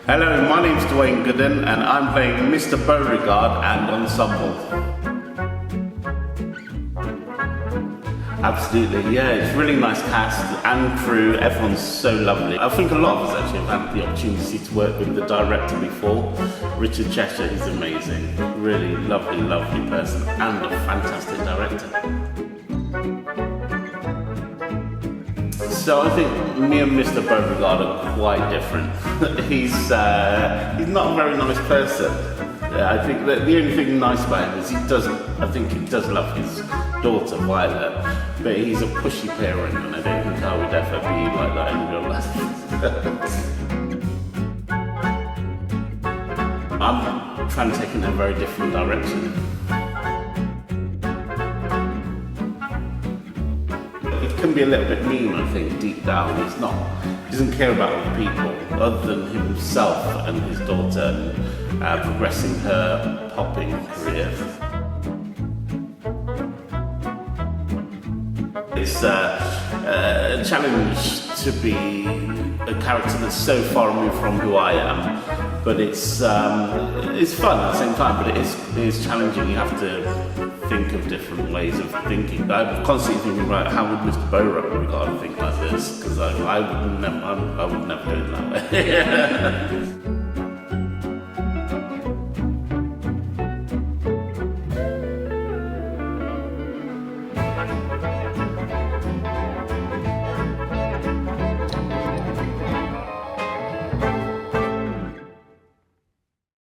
Hello, my name's Duane Gooden and I'm playing Mr. Beauregard and Ensemble. Absolutely, yeah, it's a really nice cast and crew, everyone's so lovely. I think a lot of us actually have had the opportunity to work with the director before. Richard Cheshire, he's amazing. Really lovely, lovely person and a fantastic director. So I think me and Mr. Beauregard are quite different. He's not a very nice person. I think that the only thing nice about him is I think he does love his daughter Violet, but he's a pushy parent and I don't think I would ever be like that in real life. I'm trying to take in a very different direction. He can be a little bit mean, I think, deep down. He doesn't care about other people other than himself and his daughter and progressing her popping career. It's a challenge to be a character that's so far removed from who I am, but it's fun at the same time, but it is challenging. You have to think of different ways of thinking. I'm constantly thinking about how would Mr. Beauregard think like this, because I would never do it that way.